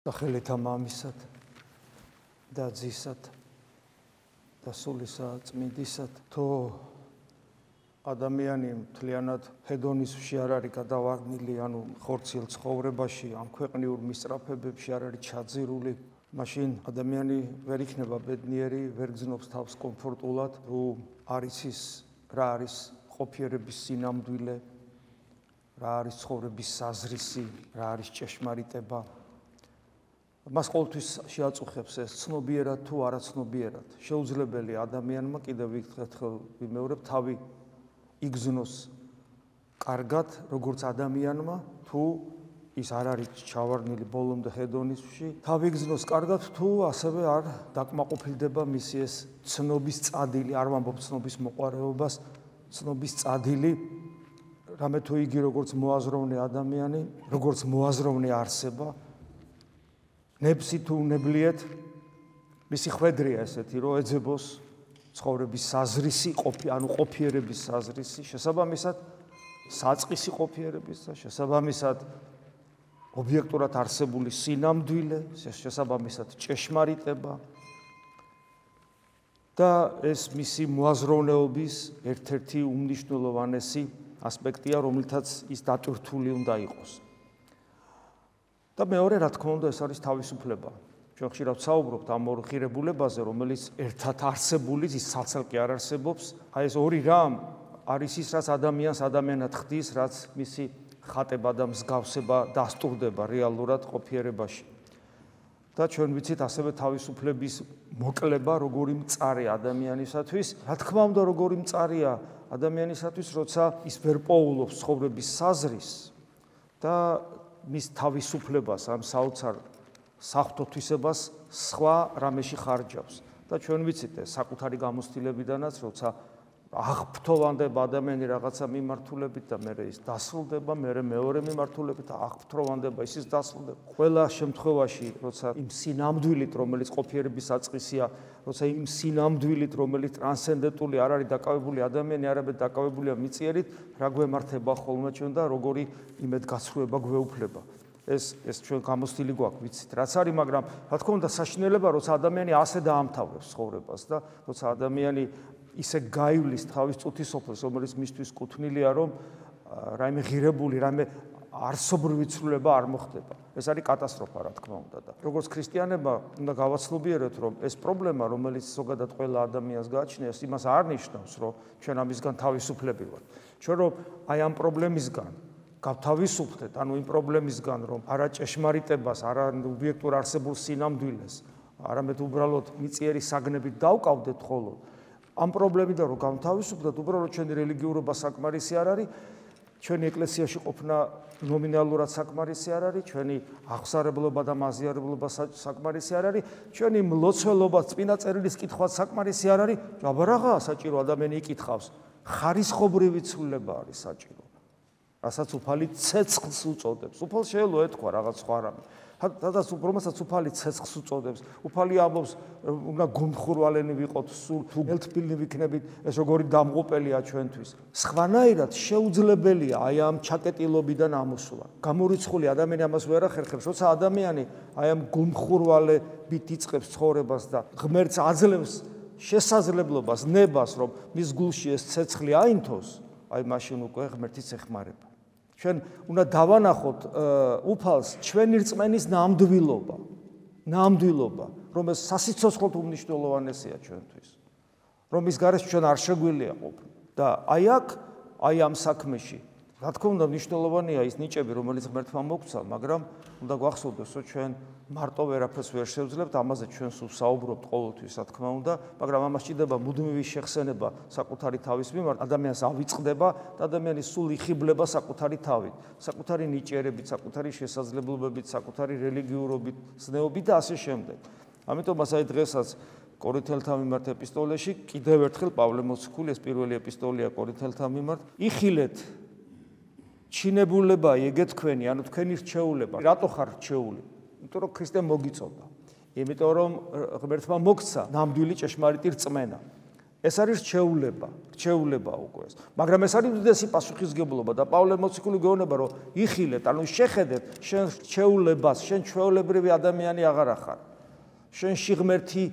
სახელითა მამისად და ძისად და სულისა წმინდისად. თუ ადამიანი მთლიანად ჰედონიზმში არ არის გადავარდნილი, ანუ ხორციელ ცხოვრებაში, ამ ქვეყნიურ მისწრაფებებში არ არის ჩაძირული, მაშინ ადამიანი ვერ იქნება ბედნიერი, ვერ გრძნობს თავს კომფორტულად, თუ არ იცის რა არის ყოფიერების სინამდვილე, რა არის ცხოვრების საზრისი, რა არის ჭეშმარიტება. მას ყოველთვის შეაწუხებს ეს ცნობიერად თუ არაცნობიერად. შეუძლებელია ადამიანმა კიდევ ერთხელ ვიმეორებ, თავი იგზნოს კარგად, როგორც ადამიანმა, თუ ის არ არის ჩავარდნილი ბოლომდე ჰედონიზმში, თავი იგზნოს კარგად, თუ ასევე არ დაკმაყოფილდება მისი ეს ცნობის წადილი, არ ვამბობ ცნობის მოყვარეობას, ცნობის წადილი, რამე თუ იგი როგორც მოაზროვნე ადამიანი, როგორც მოაზროვნე არსება, ნებსი თუ უნებლიეთ, მისი ხვედრია ესეთი, რომ ეძებოს ცხოვრების საზრისი, ანუ ყოფიერების საზრისი, შესაბამისად საწყისი ყოფიერების და შესაბამისად ობიექტურად არსებული სინამდვილე, შესაბამისად ჭეშმარიტება და ეს მისი მოაზროვნეობის ერთ-ერთი უმნიშვნელოვანესი ასპექტია, რომელთაც ის დატვირთული უნდა იყოს. და მეორე, რა თქმა უნდა, ეს არის თავისუფლება. ჩვენ ხშირად ვსაუბრობთ ამ ორ ღირებულებაზე, რომელიც ერთად არსებული, ის საცალკე არ არსებობს. აი ეს ორი რამ არის ის, რაც ადამიანს ადამიანად ხდის, რაც მისი ხატება და მსგავსება დასტურდება რეალურად ყოფიერებაში. და ჩვენ ვიცით ასევე თავისუფლების მოკლება, როგორი მწარე ადამიანისათვის. რა თქმა უნდა, როგორი მწარეა ადამიანისათვის, როცა ის ვერ პოულობს ცხოვრების საზრისს და მის თავისუფლებას, ამ საოცარ საღვთო-თვისებას სხვა რამეში ხარჯავს. და ჩვენ ვიცით ეს საკუთარი გამოცდილებიდანაც, როცა აღფრთოვანდება ადამიანი რაღაცა მიმართულებით და მერე ის დასრულდება, მერე მეორე მიმართულებით აღფრთოვანდება, ის დასრულდება. ყველა შემთხვევაში, როცა იმ სინამდვილით, რომელიც ყოფიერების საწყისია, როცა იმ სინამდვილით, რომელიც ტრანსცენდენტული არ არის დაკავებული ადამიანი, არამედ დაკავებულია მიწიერით, რა გვემართება ხოლმე ჩვენ და როგორი იმედგაცრუება გვეუფლება. ეს ჩვენ გამოცდილი გვაქვს, ვიცით, რაც არის, მაგრამ რა თქმა უნდა, საშინელება, როცა ადამიანი ასე დაამთავრებს ცხოვრებას და როცა ადამიანი ისე გაივლის თავის წუთისოფლს, რომელიც მისთვის კუთვნილია, რომ რაიმე ღირებული, რაიმე არსობრივი ცვლილება არ მოხდება. ეს არის კატასტროფა, რა თქმა უნდა. და როგორც ქრისტიანებმა უნდა გავაცნობიეროთ, რომ ეს პრობლემა, რომელიც ზოგადად ყველა ადამიანს გააჩნია, იმას არ ნიშნავს, რომ ჩვენ ამისგან თავისუფლები ვართ. ჩვენ რომ აი ამ პრობლემისგან გავთავისუფლდეთ, ანუ იმ პრობლემისგან, რომ არა ჭეშმარიტებას, არა ობიექტურ არსებულ სინამდვილეს, არამედ უბრალოდ მიწიერი საგნებით დავკავდეთ ხოლო, ამ პრობლემიდან რომ გავთავისუფლდეთ, უბრალოდ ჩვენი რელიგიურობა საკმარისი არ არის, ჩვენი ეკლესიაში ყოფნა ნომინალურად საკმარისი არ არის, ჩვენი აღსარებლობა და მაზიარებლობა საკმარისი არ არის, ჩვენი მლოცველობა, წმინდა წერილის კითხვაც საკმარისი არ არის, აბა რაღაა საჭირო ადამიანი იკითხავს, ხარისხობრივი ცვლილება არის საჭირო. რასაც უფალი ცეცხლს უწოდებს. უფალს შეიძლება ეთქვა რაღაც სხვა რამე. სადაც რომელსაც უფალი ცეცხლს უწოდებს, უფალი ამბობს, უნდა გულმხურვალენი ვიყოთ, სულ თუ ელთბილნი ვიქნებით, ეს როგორი დამღუპელია ჩვენთვის. სხვანაირად შეუძლებელია აი ამ ჩაკეტილობიდან ამოსვლა. გამორიცხული ადამიანი ამას ვერ ახერხებს, როცა ადამიანი აი ამ გულმხურვალებით იწყებს ცხოვრებას და ღმერთს აძლევს შესაძლებლობას, ნებას, რომ მის გულში ეს ცეცხლი აინთოს, აი მაშინ უკვე ღმერთის ეხმარება. ჩვენ უნდა დავანახოთ უფალს ჩვენი რწმენის ნამდვილობა, რომ ეს სასიცოცხლოდ უმნიშვნელოვანესია ჩვენთვის. რომ ის გარეშე ჩვენ არ შეგვიძლია ყოფნი. და აი აქ, აი ამ საქმეში, რა თქმა უნდა, მნიშვნელოვანია ის ნიჭები, რომელიც ღმერთმა მოგცა, მაგრამ უნდა გვახსოვდეს, რომ ჩვენ მარტო ვერაფერს ვერ შევძლებთ, ამაზე ჩვენ სულ საუბრობთ ყოველთვის, რა თქმა უნდა, მაგრამ ამას ჭირდება მუდმივი შეხსენება საკუთარი თავის მიმართ, ადამიანს ავიწყდება და ადამიანი სულ იხიბლება საკუთარი თავით, საკუთარი ნიჭიერებით, საკუთარი შესაძლებლობებით, საკუთარი რელიგიურობით, ზნეობით და ასე შემდეგ. ამიტომაც აი დღესაც კორინთელთა მიმართ ეპისტოლეში კიდევ ერთხელ პავლე მოციქული, ეს პირველი ეპისტოლეა კორინთელთა მიმართ, იხილეთ ჩინებულება ეგე თქვენი, ანუ თქვენი რჩეულება. რატო ხარ რჩეული? იმიტომ რომ ქრისტემ მოგიწოდა. იმიტომ რომ ღმერთმა მოგცა ნამდვილი ჭეშმარიტი რწმენა. ეს არის რჩეულება უკვე ეს. მაგრამ ეს არის უდიდესი პასუხისგებლობა და პავლე მოციქული გეუბნება, რომ იხილეთ, ანუ შეხედეთ შენ რჩეულებას, შენ ჩვეულებრივი ადამიანი აღარ ახარ. შენში ღმერთი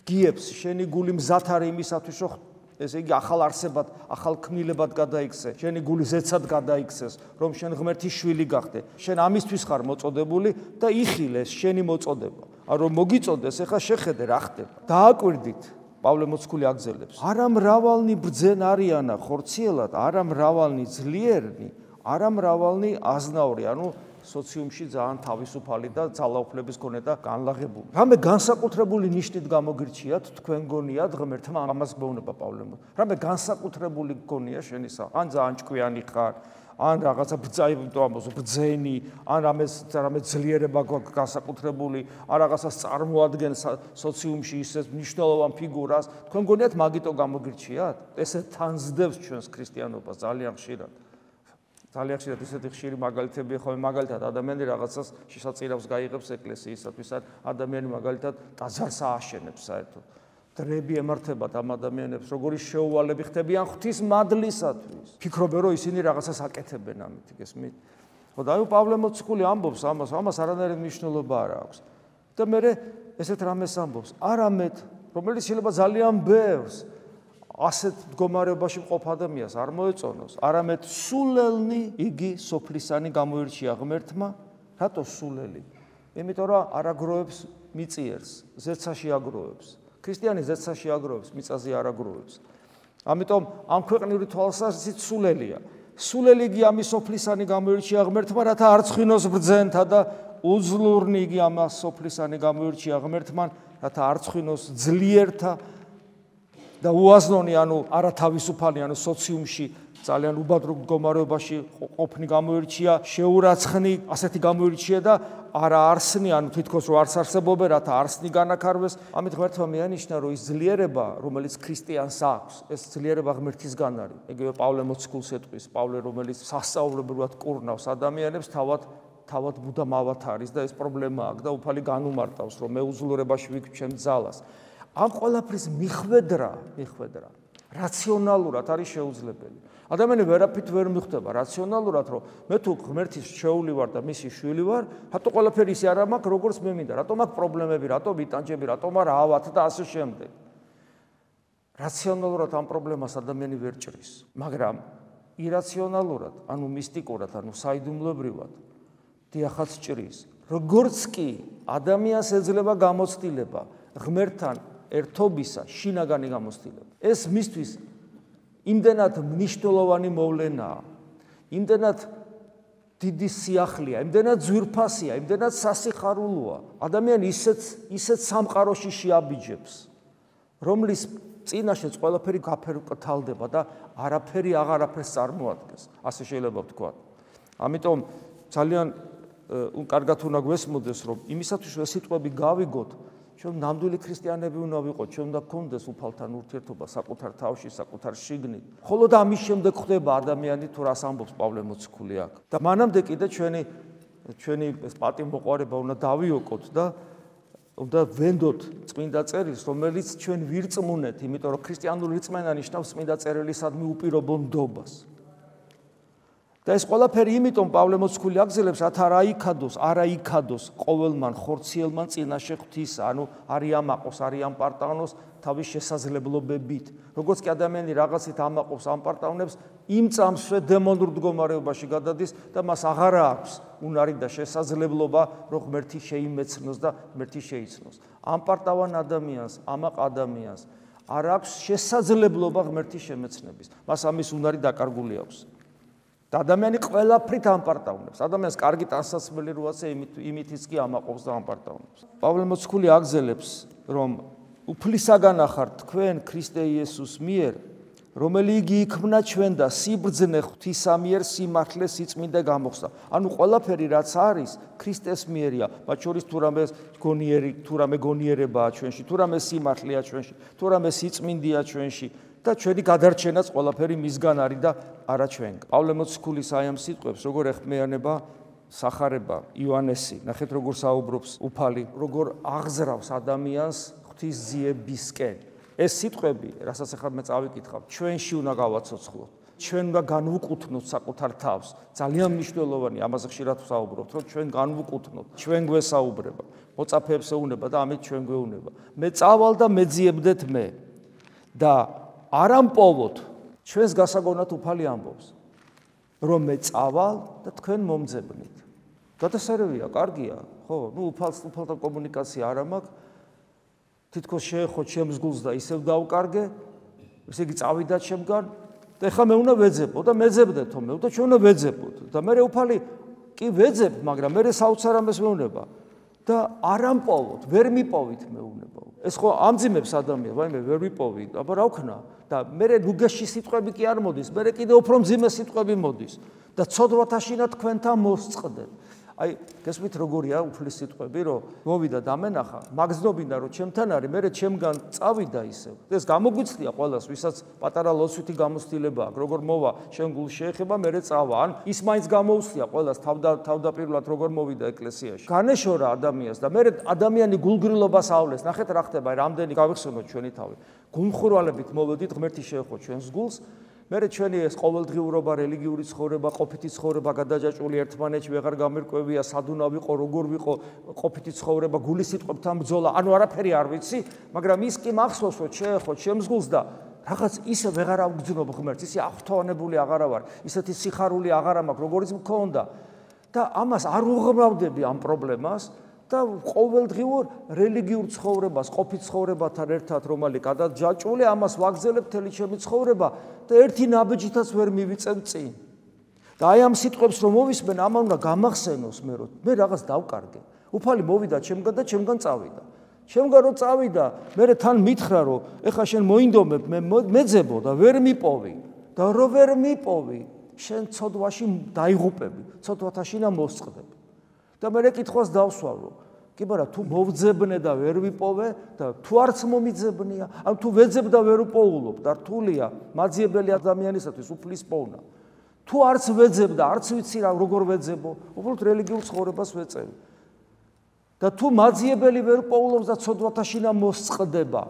გიებს, შენი გული მზად არის იმისათვის, რომ ესე იგი ახალ არსებად, ახალ ქმნილებად გადაიქცე, შენი გული ზეცად გადაიქცეს, რომ შენ ღმერთის შვილი გახდე. შენ ამისთვის ხარ მოწოდებული და იხილეს შენი მოწოდება. რომ მოგიწოდეს, ეხლა შეხედე რა ხდება. დააკვირდით, პავლე მოციქული აგზელებს. არა მრავალნი ბრძენ არიანა ხორციელად, არა მრავალნი ძლიერნი, არა მრავალნი აზნაური, ანუ სოციუმში ძალიან თავისუფალი და ძალაუფლების მქონე და განლაღებული. რამე განსაკუთრებული ნიშნით გამოგირჩიათ, თქვენ გონიათ ღმერთმა ამას გვეუბნება პავლე. რამე განსაკუთრებული გონია შენისა, ან ძალიან ჭკვიანი ხარ, ან რაღაცა ბრძენი, ან რამე ძლიერება გვაქვს განსაკუთრებული, ან რაღაცას წარმოადგენს სოციუმში ისეთ მნიშვნელოვან ფიგურას, თქვენ გონიათ მაგიტო გამოგირჩიათ? ესე თანზდევს ჩვენს ქრისტიანობას ძალიან ხშირად. ძალიან ხშირად ისეთი ხშირი მაგალითები ხო მაგალითად ადამიანი რაღაცას შესაძლებს გაიღებს ეკლესიისათვის ან ადამიანი მაგალითად ტაძარს ააშენებს საერთოდ დრები ემართებათ ამ ადამიანებს როგორი შეუვალები ხდებიან ღვთის მადლისათვის ფიქრობენ რომ ისინი რაღაცას აკეთებენ ამით გესმით ხო და პავლე მოციქული ამბობს ამას არანაირი მნიშვნელობა არ აქვს და მე ესეთ რამეს ამბობს არამედ რომელიც შეიძლება ძალიან ბევრს ასეთ მდგომარეობაში მყოფ ადამიანს არ მოეწონოს, არამედ სულელნი იგი სოფლისანი გამოირჩია ღმერთმა, რატო სულელი? იმიტომ რომ არ აგროვებს მიწიერს, ზეცაში აგროვებს. ქრისტიანი ზეცაში აგროვებს, მიწაზე არ აგროვებს. ამიტომ ამ ქვეყნიური თვალსაზრისით სულელია. სულელი იგი ამის სოფლისანი გამოირჩია ღმერთმა, რათა არ ცხინოს ბრძენთა და უძლურნი იგი ამას სოფლისანი გამოირჩია ღმერთმა, რათა არ ცხინოს ძლიერთა და უაზნონი ანუ არათავისუფალი ანუ სოციუმში ძალიან უბადრო მდგომარეობაში ყოფნი გამოირჩია შეურაცხნი ასეთი გამოირჩია და არა არსნი ანუ თითქოს რომ არც არსებობენ რათა არსნი განაკარვეს ამით ღმერთმა მეანიშნა რომ ის ძლიერება რომელიც ქრისტიანს აქვს ეს ძლიერება ღმერთისგან არის იგივე პავლე მოციქულს ეტყვის პავლე რომელიც სასწაულებრივად კურნავს ადამიანებს თავად ბუდა მავათ არის და ეს პრობლემა აქვს და უფალი განუმარტავს რომ მე უძლურებაში ვიქჩემ ძალას ამ ყველაფრის მიხვედრა რაციონალურად არის შეუძლებელი. ადამიანი ვერაფრით ვერ მიხვდება რაციონალურად, რომ მე თუ ღმერთის შეეული ვარ და მისი შვილი ვარ, რატო ყველაფერი ისე არ მაქვს, როგორც მე მინდა, რატო მაქვს პრობლემები, რატო ვიტანჯები, რატო არ ავათ და ასე შემდეგ. რაციონალურად ამ პრობლემას ადამიანი ვერ ჭრის, მაგრამ ირაციონალურად, ანუ მისტიკურად, ანუ საიდუმლოებრივად დიახაც ჭრის. როგორც კი ადამიანს ეძლევა გამოცდილება ღმერთთან ერთობისა შინაგანი გამოცდილება. ეს მისთვის იმდენად მნიშვნელოვანი მოვლენაა, იმდენად დიდი სიახლეა, იმდენად ძვირფასია, იმდენად სასიხარულოა. ადამიანი ისეთ სამყაროში შეაბიჯებს, რომლის წინაშეც ყველაფერი გაფერმკრთალდება და არაფერი აღარაფერს წარმოადგენს. ასე შეიძლება ვთქვა. ამიტომ ძალიან კარგად უნდა გვესმოდეს, რომ იმისათვის რომ სიტყვები გავიგოთ ჩვენ ნამდვილი ქრისტიანები უნდა ვიყოთ, ჩვენ უნდა გქონდეს უფალთან ურთიერთობა საკუთარ თავში, საკუთარ შიგნით. მხოლოდ ამის შემდეგ ხდება ადამიანი თუ რას ამბობს პავლე მოციქული აქ. და მანამდე კიდე ჩვენი პატიმოყვარება უნდა დავიოკოთ და უნდა ვენდოთ წმინდა წერილს, რომელიც ჩვენ ვირწმუნეთ, იმიტომ რომ ქრისტიანული რწმენა ნიშნავს წმინდა წერილისადმი უპირობო ნდობას. და ეს ყველაფერი იმიტომ პავლე მოციქული აგზელებს, რათა არა იქადოს ყოველმან ხორციელმან წინაშე ღვთისა, ანუ არ იამაყოს, არ იამპარტავნოს თავის შესაძლებლობებით. როგორც კი ადამიანი რაღაცით ამაყობს, ამპარტავნებს, იმ წამსვე დემონურ მდგომარეობაში გადადის და მას აღარ აქვს უნარი და შესაძლებლობა, რომ ღმერთი შეიმეცნოს და ღმერთი შეიცნოს. ამპარტავან ადამიანს, ამაყ ადამიანს არ აქვს შესაძლებლობა ღმერთის შემეცნების. მას ამის უნარი დაკარგული აქვს. და ადამიანი ყველაფრით ამპარტავნებს. ადამიანს კარგი ტანსაცმელი როაცა იმითიც კი ამაყობს და ამპარტავნებს. პავლე მოციქული აგზელებს, რომ უფლისაგან ახართ თქვენ ქრისტე იესოს მიერ, რომელი იგი იქმნა ჩვენ და სიბრძნე ღვთისა მიერ სიმართლე სიწმინდე გამოხსნა. ანუ ყველაფერი რაც არის ქრისტეს მიერია, მათ შორის თუ რამე გონიერებაა ჩვენში, თუ რამე სიმართლეა ჩვენში, თუ რამე სიწმინდეა ჩვენში. და ჩვენი გადარჩენაც ყველაფერი მისგან არის და არა ჩვენგან. პავლე მოციქულის აი ამ სიტყვებს როგორ ეხმიანება სახარება იოანესი, ნახეთ როგორ საუბრობს უფალი, როგორ აღზრავს ადამიანს ღვთის ძიებისკენ. ეს სიტყვები, რასაც ახლა მე წავიკითხავ, ჩვენში უნდა გავაცოცხლოთ. ჩვენ უნდა განვუკუთვნოთ საკუთარ თავს. ძალიან მნიშვნელოვანი, ამაზე ხშირად ვსაუბრობთ, რომ ჩვენ განვუკუთვნოთ. ჩვენ გვესაუბრება, მოწაფეებს ეუნება და ამით ჩვენ გვეუნება. მე წავალ და მეძიებდეთ მე. და არ ამპოვოთ, ჩვენს გასაგონად უფალი ამბობს, რომ მე წავალ და თქვენ მომძებნით. გადასარევია, კარგია, ხო? უფალთან კომუნიკაცია არ მაქვს. თითქოს შეეხო ჩემს გულს და ისევ დავკარგე, ესე იგი წავიდა ჩემგან და ეხლა მე უნდა ვეძებო და მეძებდეთო მე და ჩვენ უნდა ვეძებოთ და მე უფალი კი ვეძებ, მაგრამ მე საოცარ ამას მეუნება და არ ამპოვოთ, ვერ მიპოვით მეუნება. ეს ხო ამძიმებს ადამიანს, ვაიმე ვერ ვიპოვი, აბა რა ვქნა და მე ლუგაში სიტყვები კი არ მოდის, მე კიდე უფრო მძიმე სიტყვები მოდის და ცოდვათაშინა თქვენთან მოსწყდეთ. აი, გესმით როგორია უფლის სიტყვები, რომ მოვიდა დამენახა, მაგზნობინა რომ ჩემთან არის, მე ჩემგან წავიდა ისევ. ეს გამოგვიცდია ყველას, ვისაც პატარა ლოცვითი გამოცდილება აქვს, როგორ მოვა შენ გულში შეეხება, მე წავა. ან ის მაინც გამოუცდია ყველას თავდაპირველად როგორ მოვიდა ეკლესიაში. განეშორა ადამიანს და მე ადამიანი გულგრილობას ავლეს. ნახეთ რა ხდება, რამდენი გავიხსენოთ ჩვენი თავი. გულმხურვალებით მოვედით, ღმერთი შეეხო ჩვენს გულს. მე ჩვენი ეს ყოველდღიურობა, რელიგიური ცხოვრება, ყოფითი ცხოვრება გადაჯაჭვული ერთმანეთში ვეღარ გამერკვევია, სადუნა ვიყო, როგორ ვიყო, ყოფითი ცხოვრება, გულის სიტყვებთან ბრძოლა, ანუ არაფერი არ ვიცი, მაგრამ ის კი მახსოვს, რომ შეეხო ჩემს გულს და რაღაც ისე ვეღარ ავგრძნობ ღმერთს, ისე აღფრთოვანებული აღარა ვარ, ისეთი სიხარული აღარა მაქვს, როგორიც მქონდა და ამას არ უღრმავდები ამ პრობლემას. და ყოველდღიურ რელიგიურ ცხოვრებას, ყოფით ცხოვრებათან ერთად რომალი გადაჯაჭვული, ამას ვაგრძელებ მთელი ჩემი ცხოვრება და ერთი ნაბიჯითაც ვერ მივიწევ წინ. და აი ამ სიტყვებს რომ მოვისმენ, ამან უნდა გამახსენოს მე რომ მე რაღაც დავკარგე. უფალი მოვიდა ჩემგან და ჩემგან წავიდა. ჩემგან რომ წავიდა, მე თან მითხრა რომ ეხლა შენ მოინდომებ, მე მეძებო და ვერ მიპოვი. და რო ვერ მიპოვი, შენ ცოდვაში დაიღუპები, ცოდვათაშინა მოსწყდები. და მე კითხვას დავსვავრო. კი ბარა, თუ მოვძებნე და ვერ ვიპოვე და თუ არც მომიძებნია, ან თუ ვეძებ და ვერ უპოულობ და რთულია მაძიებელი ადამიანისათვის უფლის პოვნა. თუ არც ვეძებ და არც ვიცი რა როგორ ვეძებო, უბრალოდ რელიგიურ ცხოვრებას ვეწევი. და თუ მაძიებელი ვერ პოულობს და ცოდვათაშინა მოსწყდება,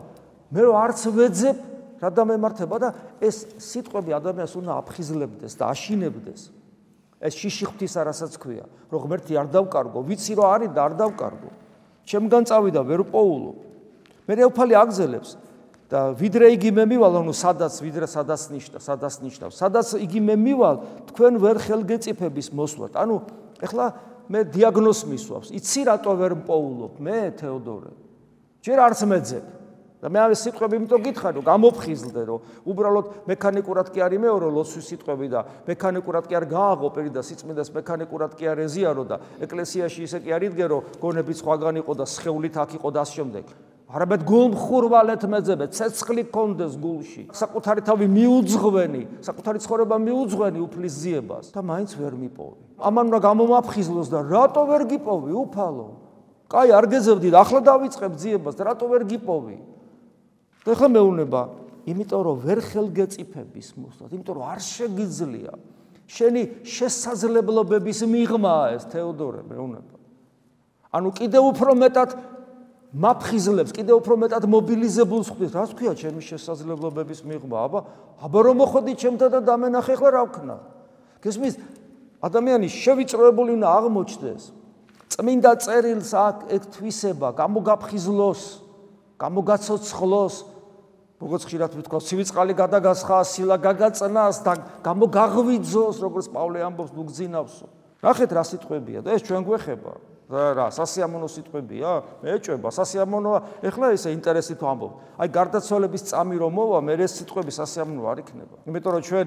მე რომ არც ვეძებ, რა დამემართება და ეს სიტყვები ადამიანს უნდა აფხიზლებდეს და აშინებდეს. ეს შიში ღვთისა რასაც ქვია, რომ ღმერთი არ დავკარგო, ვიცი რომ არის და არ დავკარგო. ჩემგან წავიდა ვერ პოულობ. მე უფალი აგზელებს და ვიდრე იგი მე მივალ, ანუ სადაც ნიშნავს, სადაც იგი მე მივალ, თქვენ ვერ ხელგეწიფების მოსვლათ. ანუ ეხლა მე დიაგნოზს მისვავს. იცი რატო ვერ პოულობ მე თეოდორე? ჯერ არც მეძებ. და მე ამ სიტყვები იმიტომ გითხარ, რომ გამოფხიზლდე, რომ უბრალოდ მექანიკურად კი არ იმეორო ლოცვის სიტყვები და მექანიკურად კი არ გააღოპერი და სიწმინდეს მექანიკურად კი არ ეზიარო და ეკლესიაში ისე კი არ იდგე, რომ გონები სხვაგან იყო და სხეულით აქ იყო და ამ შემდეგ. არამედ გულმხურვალეთ მეძებე, ცეცხლი გქონდეს გულში. საკუთარი თავი მიუძღვენი, საკუთარი ცხოვრება მიუძღვენი უფლის ძიებას და მაინც ვერ მიპოვი. ამან უნდა გამომაფხიზლოს და რატო ვერ გიპოვი, უფალო? კაი, არ გეძებდი და ახლა დავიწყებ ძიებას და რატო ვერ გიპოვი? და ახლა მეუნება, იმიტომ რომ ვერ ხელგეწიფების მოსვლად, იმიტომ რომ არ შეგიძლია. შენი შესაძლებლობების მიღმაა ეს თეოდორე მეუნება. ანუ კიდევ უფრო მეტად მაფხიზლებს, კიდევ უფრო მეტად მობილიზებულს ხვდის, რა თქვია ჩემი შესაძლებლობების მიღმა? აბა რომ მოხდი ჩემთან და დამენახე ახლა რა ვქნა? გესმის, ადამიანი შევიწროებული უნდა აღმოჩნდეს. წმინდა წერილს აქ ეთვისება, გამოგაფხიზლოს, გამოგაცოცხლოს, როგორც ხშირად ვთქვა, სივიწყალი გადაგასხა, სილა გაგაწნას და გამოგაღვიძოს, როგორც პავლე ამბობს, ნუ გძინავსო. ნახეთ რა სიტყვებია და ეს ჩვენ გვეხება. რა, სასიამოვნო სიტყვებია? მე ეჭვება, სასიამოვნოა. ეხლა ესე ინტერესით ვამბობ. აი გარდაცვალების წამი რომ მოვა, მე ეს სიტყვები სასიამოვნო არ იქნება. იმიტომ რომ ჩვენ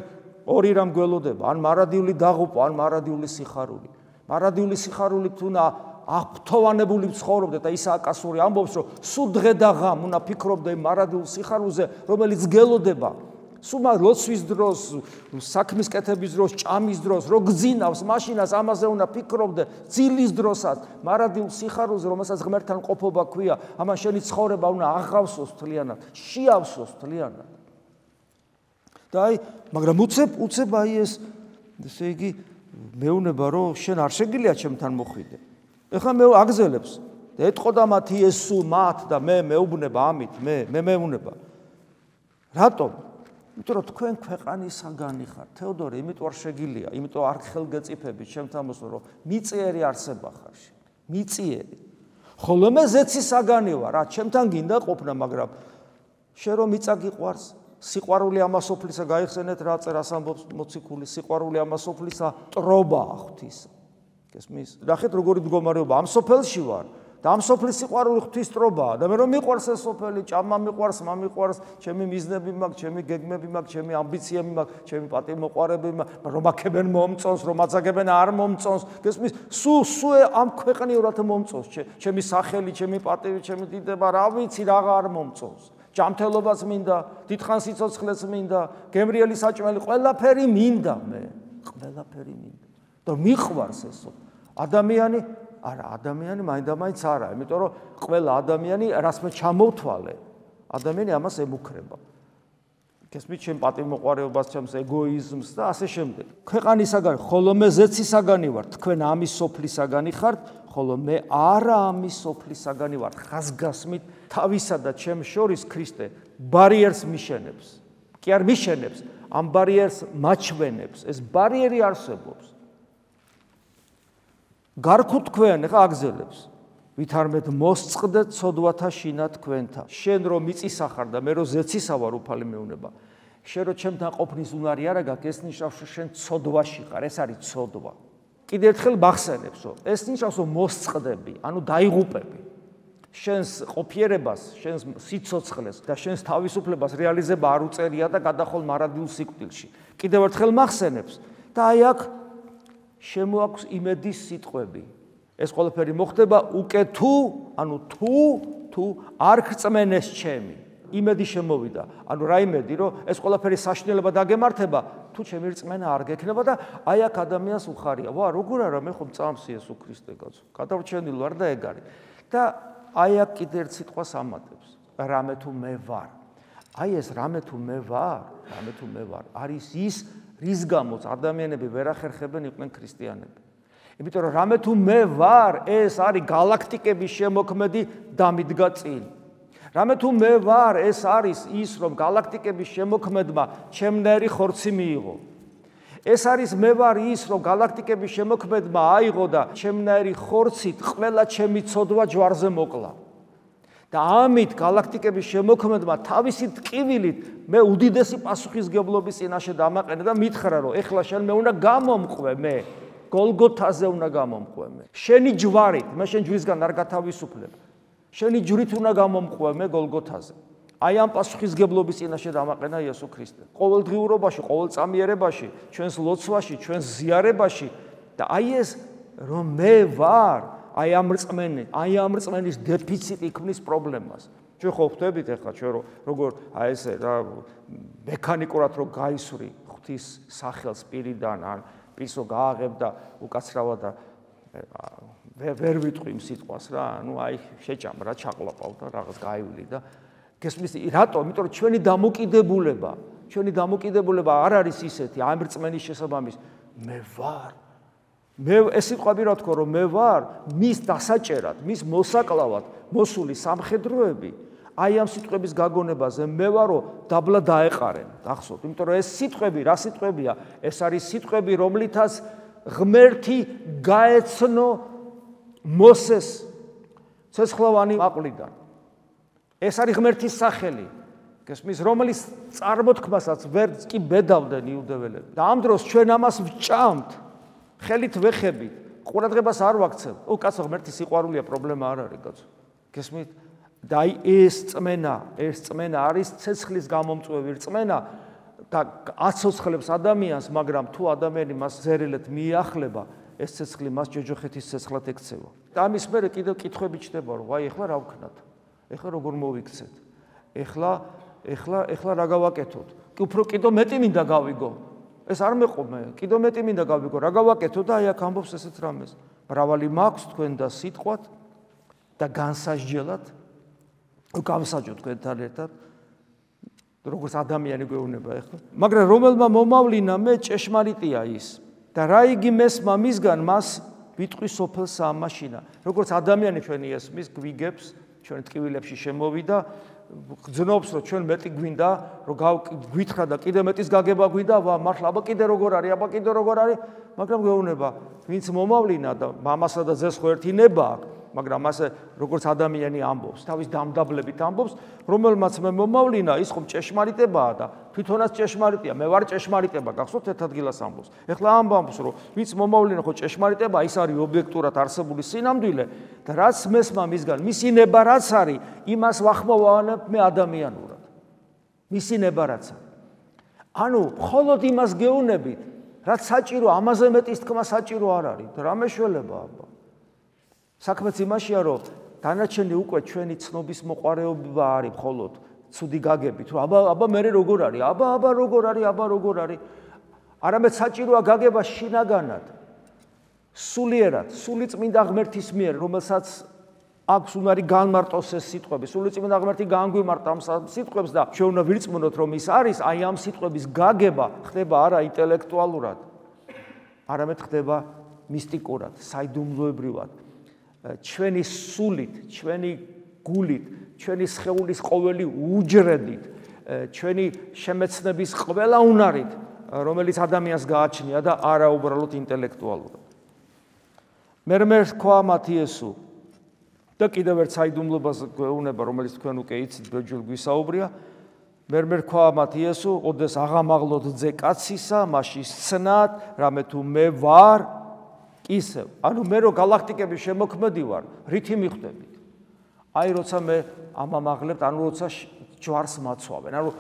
ორი რამ გველოდება, ან მარადიული დაღუპვა, ან მარადიული სიხარული. მარადიული სიხარულით უნდა აფრთოვანებული ცხოვრობდე და ისააკასური ამბობს, რომ სულ დღე და ღამ უნდა ფიქრობდე მარადიულ სიხარულზე, რომელიც გელოდება. სულ ლოცვის დროს, საქმის კეთების დროს, ჭამის დროს, რო გძინავს მაშინას ამაზე უნდა ფიქრობდე, ძილის დროსაც, მარადიულ სიხარულზე, რომელსაც ღმერთთან ყოფობა ქვია, ამან შენი ცხოვრება უნდა აღავსოს თლიანად, შეავსოს თლიანად. და აი, მაგრამ უცებ აი ესე იგი მეუნება რომ შენ არ შეგიძლია ჩემთან მოხვიდე. ეხლა მე აგზელებს და ეთყოდა მათ იესო მათ და მე მეუბნება ამით მე მეუბნება. რატომ? იმიტომ რომ თქვენ ქვეყანისაგანი ხართ. თეოდორე, იმიტომ არ შეგილია, იმიტომ არ ხელგეწიფებით ჩემთან მოსულ რომ მიწიერი არსება ხარ. მიწიერი. ხოლო მე ზეცისაგანი ვარ, რა, ჩემთან გინდა ყოფნა, მაგრამ შენ რომ მიწა გიყვარს, სიყვარული ამასოფლისა გაიხსენეთ რა წერას ამბობს მოციქული, სიყვარული ამასოფლისა ტრობაა ღვთის. გესმის? ნახეთ როგორი მდგომარეობა, ამ სოფელში ვარ. და ამ სოფლის სიყვარული ღვთის ტრობაა და მე რომ მიყვარს ეს სოფელი, ჭამა მიყვარს, მამიყვარს, ჩემი მიზნები მაქვს, ჩემი გეგმები მაქვს, ჩემი ამბიციები მაქვს, ჩემი პატივმოყვარეები მაქვს, რომ აქებენ მომწონს, რომ აცაგებენ არ მომწონს. გესმის? სულ ამ ქვეყნიურად მომწონს, ჩემი სახელი, ჩემი პატივი, ჩემი დიდება, რა ვიცი, რა არ მომწონს. ჯანმრთელობაც მინდა, დიდხან სიცოცხლეც მინდა, გემრიელი საჭმელი, ყველაფერი მინდა მე. ყველაფერი მინდა. და მიყვარს ეს ადამიანი არა, ადამიანი მაინდამაინც არა, იმიტომ რომ ყველა ადამიანი რას მე ჩამოვთვალე, ადამიანი ამას ემუქრება. გესმით, ჩემ პატივმოყვარეობას, ჩემს ეგოიზმს და ასე შემდეგ. ქვეყანისაგანი, ხოლო მე ზეცისაგანი ვარ, თქვენ ამის სოფლისაგანი ხართ, ხოლო მე არა ამის სოფლისაგანი ვარ. ხაზგასმით თავისა და ჩემ შორის ქრისტე ბარიერს მიშენებს. კი არ მიშენებს, ამ ბარიერს მაჩვენებს. ეს ბარიერი არსებობს. გარქუ თქვენ ხა აგზელებს ვითარმეთ მოსწყდეთ ცოდვათა შინა თქვენთა შენ რომ მიწისა ხარ და მე რომ ზეცისა ვარ უფალი მეუნება შენ რომ ჩემთან ყოფნის უნარი არა გაქვს ეს ნიშნავს რომ შენ ცოდვაში ხარ ეს არის ცოდვა კიდევ ერთხელ მახსენებსო ეს ნიშნავს რომ მოსწყდები ანუ დაიღუპები შენს ყოფიერებას შენს სიცოცხლეს და შენს თავისუფლებას რეალიზება არ უწერია და გადახოლ მარადილ სიკვდილში კიდევ ერთხელ მახსენებს და აი აქ შემოაქვს იმედის სიტყვები. ეს ყველაფერი მოხდება უკვე ანუ თუ არ გწმენეს ჩემი. იმედი შემოვიდა. ანუ რა იმედი, რომ ეს ყველაფერი საშინელება დაგემართება, თუ ჩემი რწმენა არ გექნება და აი აქ ადამიანს უხარია. ვა, როგორ არა მე ხომ წამს იესო ქრისტე კაცო. გადავრჩენილ ვარ და ეგ არის. და აი აქ კიდე ერთ სიტყვას ამატებს. რამე თუ მე ვარ. აი ეს რამე თუ მე ვარ, არის ის რის გამოც ადამიანები ვერ ახერხებენ იყვნენ ქრისტიანები. იმიტომ რომ რამე თუ მე ვარ, ეს არის galaktikების შემოქმედი დამიდგა წინ. რამე თუ მე ვარ, ეს არის ის რომ galaktikების შემოქმედმა ჩემნაირი ხორცი მიიღო. ეს არის მე ვარ ის რომ galaktikების შემოქმედმა აიღო და ჩემნაირი ხორცით ყველა ჩემი ცოდვა ჯვარზე მოკლა. და ამით galaktikების შემოქმედმა თავისი ტკივილით მე უდიდესი პასუხისგებლობის წინაშე დამაყენე და მითხრა რომ ეხლა შენ მე უნდა გამომყვე მე გოლგოთაზე უნდა გამომყვე მე შენი ჯვარით მე შენ ჯვრისგან არ გათავისუფლებ შენი ჯვრით უნდა გამომყვე მე გოლგოთაზე აი ამ პასუხისგებლობის წინაშე დამაყენა იესო ქრისტე ყოველდღიურობაში ყოველწამიერებაში ჩვენს ლოცვაში ჩვენს ზიარებაში და აი ეს რომ მე ვარ აი ამ რწმენის დეფიციტი ქმნის პრობლემას. ჩვენ ხო ხვდებით ახლა ჩვენ როგორ აი ესე რა მექანიკურად რო გაისვრი ღვთის სახელს პირიდან ან პირსო გააღებ და უკაცრავა და ვერ ვიტყვი იმ სიტყვას რა, ანუ აი შეჭამ რა ჩაყლაპავ და რაღაც გაივლი და გესმის რატო? იმიტომ რომ ჩვენი დამოკიდებულება არ არის ისეთი ამ რწმენის შესაბამის მე ვარ მე ეს სიტყვები რა თქო რომ მე ვარ მის დასაჭერად, მის მოსაკლავად მოსული სამხედროები აი ამ სიტყვების გაგონებაზე მე ვარო დაბლა დაეყარენ, გახსოვთ, იმიტომ რომ ეს სიტყვები რა სიტყვებია? ეს არის სიტყვები, რომლითაც ღმერთი გაეცნო მოსეს ცეცხლოვანი მაყვლიდან. ეს არის ღმერთის სახელი, გესმის, რომლის წარმოთქმასაც ვერ კი ბედავდნენ იუდეველები. და ამ დროს ჩვენ ამას ვჭამთ ხელით ვეხებით, ყურადღებას არ ვაქცევთ. კაცო, ღმერთის სიყვარულია პრობლემა არ არის, კაცო. გესმით? და აი ეს წმენა არის ცეცხლის გამომწვევი რწმენა და აცოცხლებს ადამიანს, მაგრამ თუ ადამიანი მას ზერელეთ მიახლება, ეს ცეცხლი მას ჯოჯოხეთის ცეცხლად ექცევა. და ამის მერე კიდევ კითხვები ჩდება, რომ ვაი, ეხლა რა ვქნათ? ეხლა როგორ მოვიქცეთ? ეხლა რა გავაკეთოთ? უფრო კიდევ მეტი მინდა გავიგო. ეს არ მეყობა, კიდევ მეტი მინდა გავიგო, რა გავაკეთო და აი აქ ამბობს ესეთ რამეს. მრავალი მაქვს თქვენ და სიტყვათ და განსასჯელად გამსაჯო თქვენთან ერთად, როგორც ადამიანი გვეუბნება ეხლა. მაგრამ რომელმა მომავლინა მე ჭეშმარიტია ის და რა იგი მესმა მისგან მას ვიტყვი სოფელს ამაშინა. როგორც ადამიანი ჩვენი ესმის გვიგებს, ჩვენ ტკივილებში შემოვიდა, გძნობს რომ ჩვენ მეტი გვინდა რომ გვითხრა და კიდე მეტის გაგება გვინდა მართლა აბა კიდე როგორ არის მაგრამ გეუბნება ვინც მომავლინა და მამასა და ძეს ხო ერთი ნება აქვს მაგრამ ასე როგორც ადამიანი ამბობს თავის დამდაბლებით ამბობს რომელმაც მე მომავლინა ის ხომ ჭეშმარიტებაა და თვითონაც ჭეშმარიტია მე ვარ ჭეშმარიტება გახსოვთ ერთ ადგილას ამბობს ეხლა ამბობს რომ ვინც მომავლინა ხო ჭეშმარიტება ის არის ობიექტურად არსებული სინამდვილე და რაც მესმა მისგან მისი ნება რაც არის იმას ვახმოვანებ მე ადამიანურად მისი ნება რაც არის ანუ მხოლოდ იმას გეუბნებით რაც საჭირო ამაზე მეტის თქმა საჭირო არ არის და რა მეშველება აბა საქმეც იმაშია რომ დანარჩენი უკვე ჩვენი ცნობის მოყარეობა არის მხოლოდ ცუდი გაგებით რომ აბა მე როგორ არის აბა როგორ არის არამედ საჭიროა გაგება შინაგანად სულიერად სული წმინდა ღმერთის მიერ რომელსაც აქვს უნარი განმარტოს ეს სიტყვები სული წმინდა ღმერთი განგვიმარტა ამ სიტყვებს და ჩვენ უნდა ვირწმუნოთ რომ ის არის აი ამ სიტყვების გაგება ხდება არა ინტელექტუალურად არამედ ხდება მისტიკურად საიდუმლოებრივად ჩვენი სულით ჩვენი გულით ჩვენი სხეულის ყოველი უჯრედით ჩვენი შემეცნების ყველა უნარით რომელიც ადამიანს გააჩნია და არა უბრალოდ ინტელექტუალურად მე თქვა მათ იესო და კიდევ ერთ საიდუმლობას გვეუბნება რომელიც თქვენ უკვე იცით ბეჯულ გვისაუბრია მე თქვა მათ იესო ოდეს აღამაღლოთ ძე კაცისა მაშინ სცნათ რამე თუ მე ვარ ისევ ანუ მე რო galaktikების შემოქმედი ვარ რითი მიხვდებით აი როცა მე ამამაღლებთ ანუ როცა ჯვარს მაცვავენ ანუ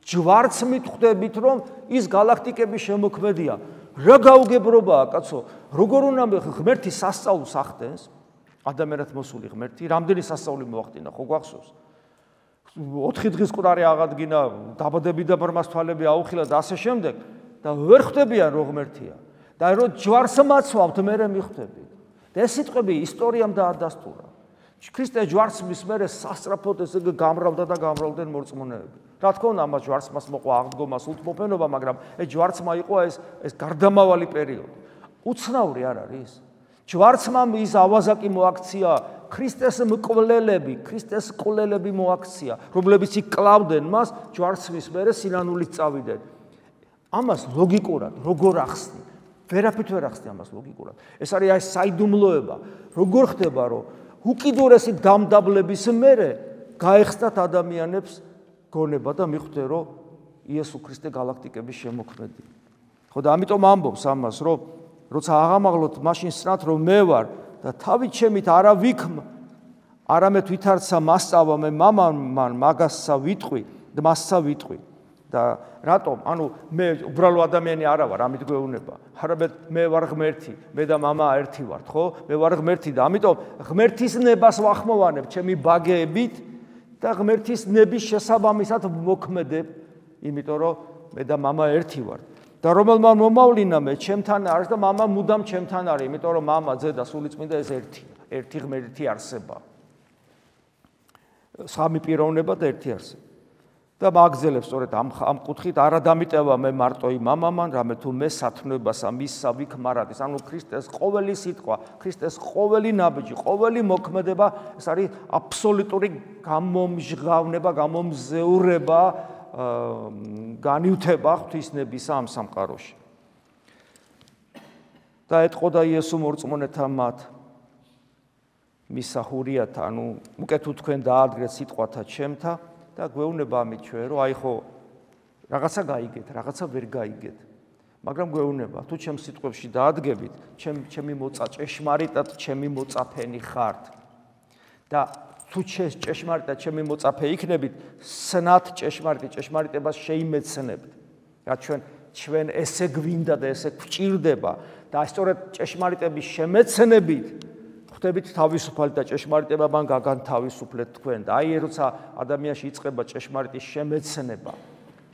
ჯვარს მithხვდებით რომ ის galaktikების შემოქმედია რა გაუგებრობაა კაცო როგორ უნდა ღმერთი სასწაულს ახდენს ადამიანად მოსული ღმერთი რამდენი სასწაული მოახდინა ხო გვახსოვს 4 დღის ყრარი აღადგინა დაბადები და ბრმას თვალები აუხილა და ასე შემდეგ და ვერ ხვდებიან რომ ღმერთია და რომ ჯვარს მაცვავთ მე მიხვდებით და ეს სიტყვები ისტორიამ დაადასტურა ქრისტე ჯვარს მის მერე სასწრაფოდ ესე გამრავდა და გამრავლდნენ მორწმუნეები რა თქმა უნდა ამას ჯვარს მას მოყვა აღდგომა სულთმოფენობა მაგრამ ეს ჯვარცმა იყო ეს გარდამავალი პერიოდი უცნაური არ არის ჯვარცმა ის ავაზაკი მოაქცია ქრისტეს მკვლელები მოაქცია რომლებიც იკლავდნენ მას ჯვარცმის მერე სინანულით წავიდნენ ამას ლოგიკურად როგორ ახსნი ვერაფრით ვერ ახსნი ამას ლოგიკურად ეს არის აი საიდუმლოება როგორ ხდება რომ უკიდურესი დამდაბლების მერე გაეხსნათ ადამიანებს გონება და მიხვდნენ რომ იესო ქრისტე galaktikების შემოქმედია ხო და ამიტომ ამბობს ამას რომ როცა აღამაღლოთ მაშინ სცნათ რომ მე ვარ და თავით ჩემით არა ვიქმ არამედ ვითარცა მასწავლა მე მამამ მაგასსა ვიტყვი და მასსა ვიტყვი და რატომ ანუ მე უბრალო ადამიანი არა ვარ ამით გვეუბნება არამედ მე ვარ ღმერთი მე და მამა ერთი ვართ ხო მე ვარ ღმერთი და ამიტომ ღმერთის ნებას ვახმოვანებ ჩემი ბაგეებით და ღმერთის ნების შესაბამისად მოქმედებ იმიტომ რომ მე და მამა ერთი ვართ და რომელმა მომავლინა მე ჩემთან არის და მამა მუდამ ჩემთან არის იმიტომ რომ მამა ძე და სული წმინდა ეს ერთი ღმერთი არსება სამი პიროვნება და ერთი არსება და მაგზელებს სწორედ ამ კუთხით არ დამიტევა მე მარტო იმ მამამან რამე თუ მე სათნოებასა მისსა ვიქმარადეს ანუ ქრისტეს ყოველი სიტყვა ქრისტეს ყოველი ნაბიჯი ყოველი მოქმედება ეს არის აბსოლუტური გამომჟღავნება გამომზეურება განივთება ღვთისნებისა ამ სამყაროში და ეტყოდა იესო მორწმუნეთა მათ მისახურიათ ანუ უკეთ თუ თქვენ დაადგეთ სიტყვათა ჩემთა და გვეუბნება ამით ჩვენ რომ აი ხო რაღაცა გაიგეთ, რაღაცა ვერ გაიგეთ. მაგრამ გვეუბნება თუ ჩემს სიტყვებში დაადგებით, ჩემი მოწა ჭეშმარიტად ჩემი მოწაფენი ხართ. და თუ ჭეშმარიტად ჩემი მოწაფე იქნებით, სნათ ჭეშმარიტებას შეიმეცნებთ. რა ჩვენ ესე გვინდა და ესე გვჭირდება და სწორედ ჭეშმარიტების შემეცნებით ხვდებით თავისუფალი და ჭეშმარიტება მან გაგანთავისუფლეთ თქვენ და აი როცა ადამიანში იწყება ჭეშმარიტის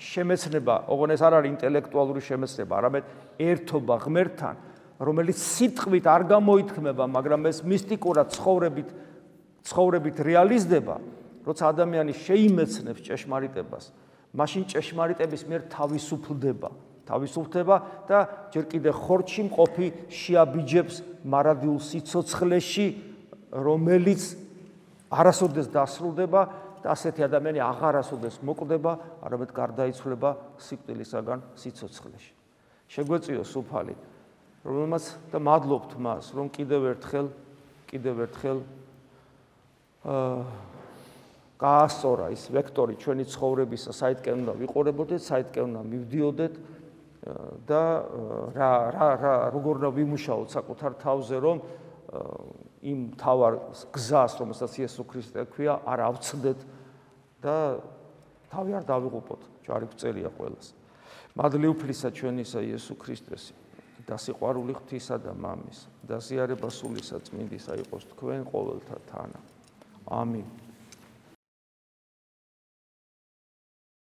შემეცნება ოღონდ ეს არ არის ინტელექტუალური შემეცნება არამედ ერთობა ღმერთთან რომელიც სიტყვით არ გამოითქმება მაგრამ ეს მისტიკურად ცხოვრებით რეალიზდება როცა ადამიანი შეიმეცნებს ჭეშმარიტებას მაშინ ჭეშმარიტების მიერ თავისუფლდება და ჯერ კიდე ხორცში მყოფი შეაბიჯებს მარადიულ სიცოცხლეში, რომელიც არასოდეს დასრულდება და ასეთი ადამიანი აღარასოდეს მოკვდება, არამედ გარდაიცვლება სიკვდილისაგან სიცოცხლეში. შეგვეწიოს უფალი, რომელმაც და მადლობთ მას, რომ კიდევ ერთხელ გაასწორა ის ვექტორი ჩვენი ცხოვრებისა, საიდკენ უნდა ვიყურებოდეთ, საიდკენ უნდა მივდიოდეთ და როგორ უნდა ვიმუშაოთ საკუთარ თავზე, რომ იმ თავარ გზას, რომელსაც იესო ქრისტე ქვია, არ ავწდეთ და თავი არ დავიღუპოთ. ჯარი გწელია ყველას. მადლი უფლისა ჩვენისა იესო ქრისტეს და სიყვარული ღვთისა და მამის და ზიარება სულისა წმინდისა იყოს თქვენ ყოველთა თანა. ამინ.